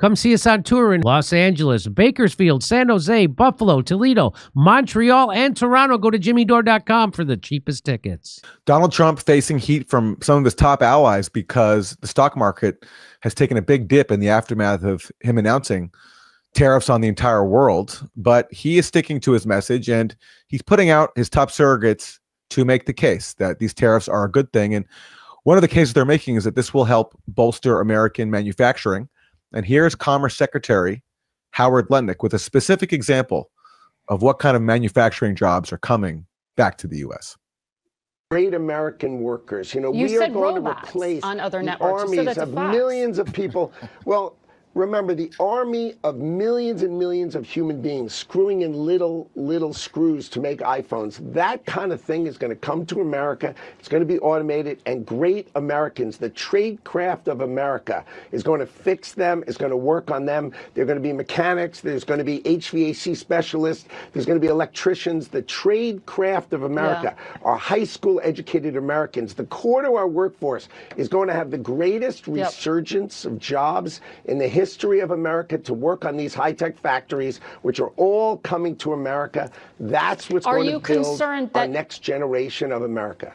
Come see us on tour in Los Angeles, Bakersfield, San Jose, Buffalo, Toledo, Montreal, and Toronto. Go to jimmydore.com for the cheapest tickets. Donald Trump facing heat from some of his top allies because the stock market has taken a big dip in the aftermath of him announcing tariffs on the entire world. But he is sticking to his message, and he's putting out his top surrogates to make the case that these tariffs are a good thing. And one of the cases they're making is that this will help bolster American manufacturing. And here's Commerce Secretary Howard Lutnick with a specific example of what kind of manufacturing jobs are coming back to the U.S. Great American workers. You know, You we are said going to robots replace on other the networks. You said armies that to of Fox. millions of people. Well, remember, the army of millions and millions of human beings screwing in little screws to make iPhones. That kind of thing is going to come to America. It's going to be automated, and great Americans, the trade craft of America, is going to fix them, is going to work on them. They're going to be mechanics. There's going to be HVAC specialists. There's going to be electricians. The trade craft of America are high school educated Americans. The core to our workforce is going to have the greatest resurgence of jobs in the history of America to work on these high-tech factories, which are all coming to America. That's what's going to build our next generation of America.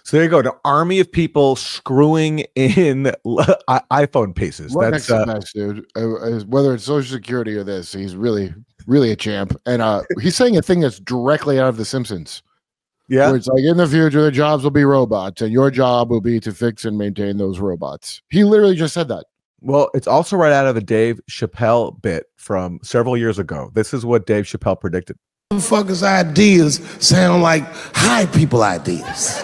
So there you go, an army of people screwing in iPhone pieces. Right, That's the best, dude. Whether it's Social Security or this, he's really a champ. And he's saying a thing that's directly out of The Simpsons. Yeah, where it's like, in the future, the jobs will be robots, and your job will be to fix and maintain those robots. He literally just said that. Well, it's also right out of a Dave Chappelle bit from several years ago. This is what Dave Chappelle predicted. Motherfuckers' ideas sound like high people ideas.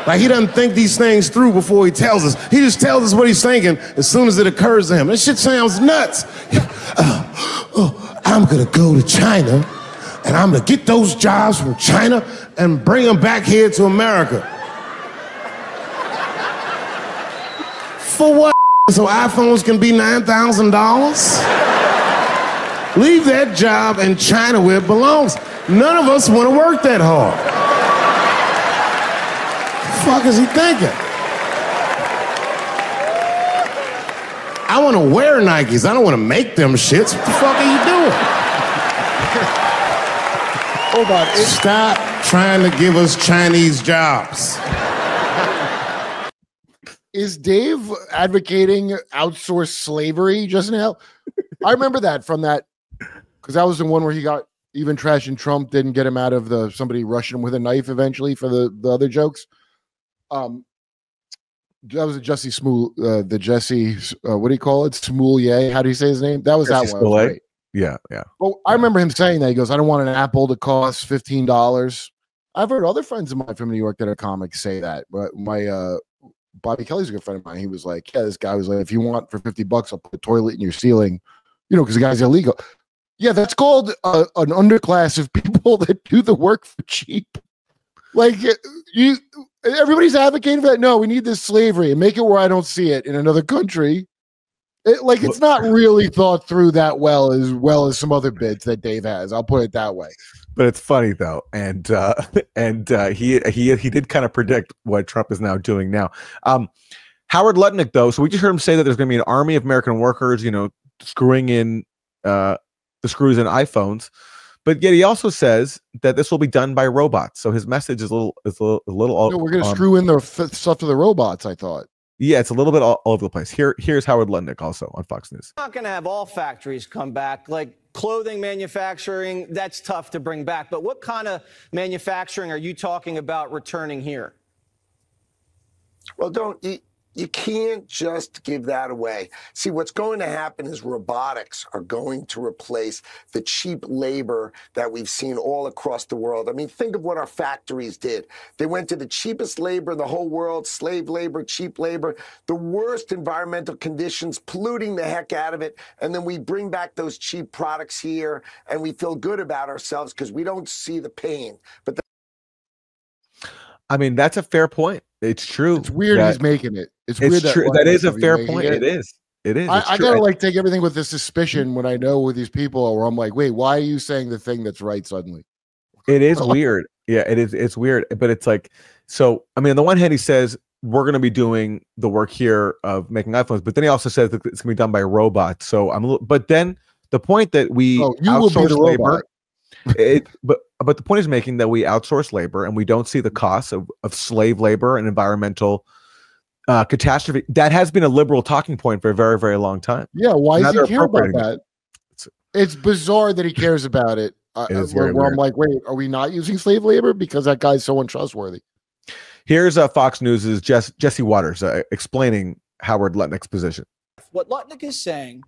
Like, he doesn't think these things through before he tells us. He just tells us what he's thinking as soon as it occurs to him. This shit sounds nuts. I'm gonna go to China, and I'm gonna get those jobs from China and bring them back here to America. For what? So iPhones can be $9,000? Leave that job in China where it belongs. None of us want to work that hard. The fuck is he thinking? I want to wear Nikes. I don't want to make them shits. What the fuck are you doing? Hold on. Stop trying to give us Chinese jobs. Is Dave advocating outsourced slavery just now? I remember that from that, because that was the one where he got even trash, and Trump didn't get him out of somebody rushing him with a knife eventually for the other jokes. That was a Jesse Smool, the Jesse, what do you call it? Smoolier. How do you say his name? That was Jesse that one. Right? Yeah. Well, I remember him saying that. He goes, I don't want an Apple to cost $15. I've heard other friends of mine from New York that are comics say that, but my Bobby Kelly's a good friend of mine. He was like, yeah, this guy was like, if you want for $50, I'll put a toilet in your ceiling, because the guy's illegal. Yeah, that's called an underclass of people that do the work for cheap. Like, everybody's advocating for that. No, we need this slavery and make it where I don't see it in another country. It's not really thought through that well as some other bids that Dave has. I'll put it that way. But it's funny though, and he did kind of predict what Trump is now doing now. Howard Lutnick, though, so we just heard him say that there's going to be an army of American workers, screwing in the screws in iPhones, but yet he also says that this will be done by robots. So his message is a little. No, we're going to screw in the stuff to the robots. I thought. Yeah, it's a little bit all over the place. Here's Howard Lutnick also on Fox News. We're not going to have all factories come back. Like clothing manufacturing, that's tough to bring back. But what kind of manufacturing are you talking about returning here? Well, you can't just give that away. See, what's going to happen is robotics are going to replace the cheap labor that we've seen all across the world. I mean, think of what our factories did. They went to the cheapest labor in the whole world, slave labor, cheap labor, the worst environmental conditions, polluting the heck out of it. And then we bring back those cheap products here and we feel good about ourselves because we don't see the pain. But I mean, that's a fair point. It's true. It's weird he's making it. It's weird true. That is a fair point. It is. I gotta take everything with this suspicion when I know who these people are, where I'm like, wait, why are you saying the thing that's right suddenly? It is weird. Yeah, it is. It's weird. But it's like, so, I mean, on the one hand, he says we're going to be doing the work here of making iPhones, but then he also says that it's going to be done by robots. So but then the point that we outsource labor, but the point is making that we outsource labor and we don't see the costs of slave labor and environmental catastrophe. That has been a liberal talking point for a very, very long time. Yeah, why does he care about that? It's bizarre that he cares about it. Where I'm like, wait, are we not using slave labor because that guy's so untrustworthy? Here's Fox News' Jesse Waters explaining Howard Lutnick's position. What Lutnick is saying,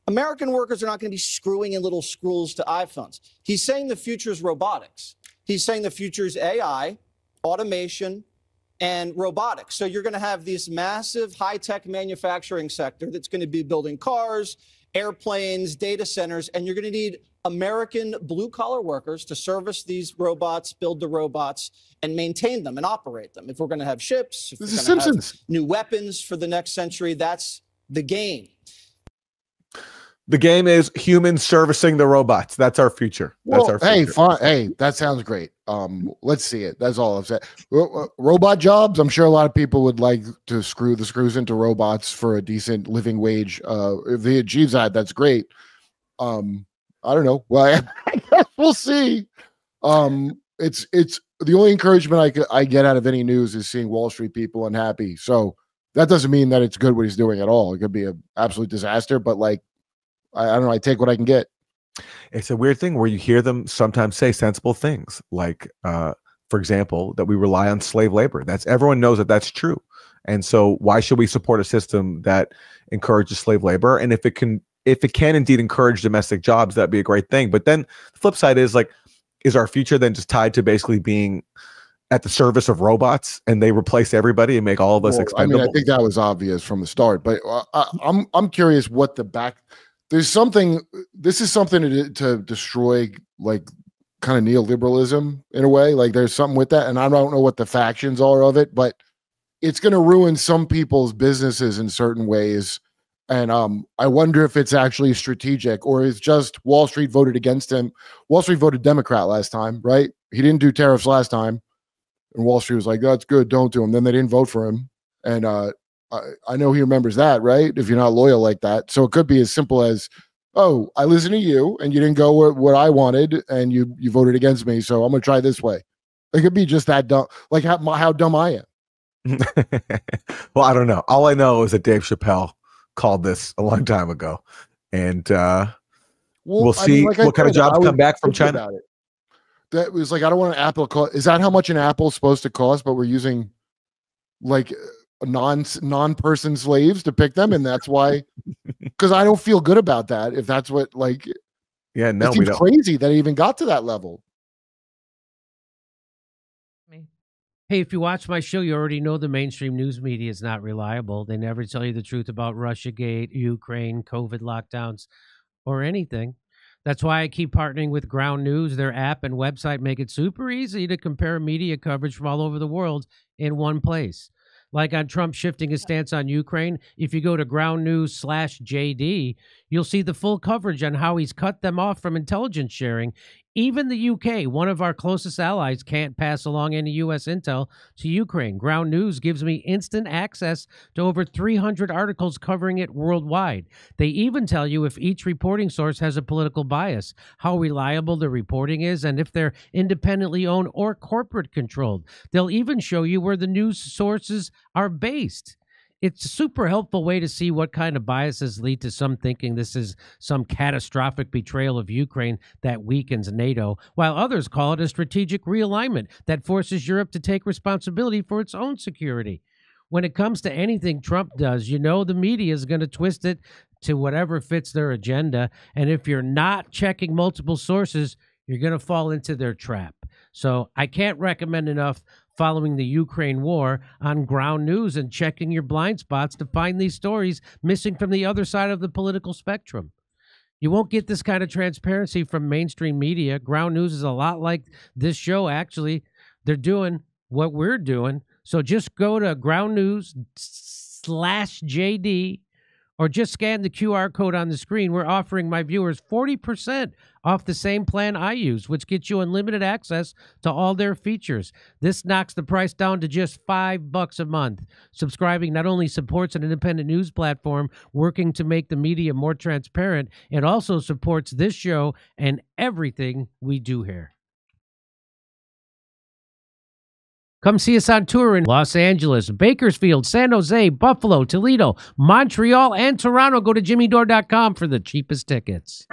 American workers are not going to be screwing in little screws to iPhones. He's saying the future is robotics. He's saying the future is AI, automation, and robotics. So you're going to have this massive high-tech manufacturing sector that's going to be building cars, airplanes, data centers, and you're going to need American blue-collar workers to service these robots, build the robots, and maintain them and operate them. If we're going to have ships, if this we're is going to Simpsons. have new weapons for the next century, that's the game. The game is humans servicing the robots. That's our future. That's our future. Hey, fine. Hey, that sounds great. Let's see it. That's all I'm saying. Robot jobs. I'm sure a lot of people would like to screw the screws into robots for a decent living wage. If he achieves that, that's great. I don't know. Well, I guess we'll see. It's the only encouragement I get out of any news is seeing Wall Street people unhappy. So that doesn't mean that it's good what he's doing at all. It could be an absolute disaster, but like, I don't know. I take what I can get. It's a weird thing where you hear them sometimes say sensible things, like, for example, that we rely on slave labor. Everyone knows that that's true, and so why should we support a system that encourages slave labor? And if it can indeed encourage domestic jobs, that'd be a great thing. But then the flip side is like, is our future then just tied to basically being at the service of robots and they replace everybody and make all of us expendable? I mean, I think that was obvious from the start, but I'm curious what the back. There's something. This is something to destroy, like, kind of neoliberalism in a way. Like, there's something with that, and I don't know what the factions are of it, but it's going to ruin some people's businesses in certain ways. And I wonder if it's actually strategic or it's just Wall Street voted against him. Wall Street voted Democrat last time, right? He didn't do tariffs last time, and Wall Street was like, "That's good, don't do him." Then they didn't vote for him, and I know he remembers that, right? If you're not loyal like that. So it could be as simple as, oh, I listened to you and you didn't go what I wanted and you voted against me. So I'm going to try this way. It could be just that dumb, like how dumb I am. Well, I don't know. All I know is that Dave Chappelle called this a long time ago. And we'll see what kind of jobs come back from China. That was like, I don't want an Apple call. Is that how much an Apple's supposed to cost? But we're using like non-person slaves to pick them, and that's why, because I don't feel good about that. If that's what, like, yeah, no, it seems crazy that it even got to that level. Hey, if you watch my show, you already know the mainstream news media is not reliable. They never tell you the truth about Russiagate, Ukraine, COVID lockdowns, or anything. That's why I keep partnering with Ground News. Their app and website make it super easy to compare media coverage from all over the world in one place. Like on Trump shifting his stance on Ukraine, if you go to Ground News/JD, you'll see the full coverage on how he's cut them off from intelligence sharing. Even the UK, one of our closest allies, can't pass along any U.S. intel to Ukraine. Ground News gives me instant access to over 300 articles covering it worldwide. They even tell you if each reporting source has a political bias, how reliable the reporting is, and if they're independently owned or corporate controlled. They'll even show you where the news sources are based. It's a super helpful way to see what kind of biases lead to some thinking this is some catastrophic betrayal of Ukraine that weakens NATO, while others call it a strategic realignment that forces Europe to take responsibility for its own security. When it comes to anything Trump does, you know the media is going to twist it to whatever fits their agenda, and if you're not checking multiple sources, you're going to fall into their trap. So I can't recommend enough following the Ukraine war on Ground News and checking your blind spots to find these stories missing from the other side of the political spectrum. You won't get this kind of transparency from mainstream media. Ground News is a lot like this show, actually. They're doing what we're doing. So just go to Ground News/JD, or just scan the QR code on the screen. We're offering my viewers 40% off the same plan I use, which gets you unlimited access to all their features. This knocks the price down to just $5 a month. Subscribing not only supports an independent news platform working to make the media more transparent, it also supports this show and everything we do here. Come see us on tour in Los Angeles, Bakersfield, San Jose, Buffalo, Toledo, Montreal, and Toronto. Go to jimmydore.com for the cheapest tickets.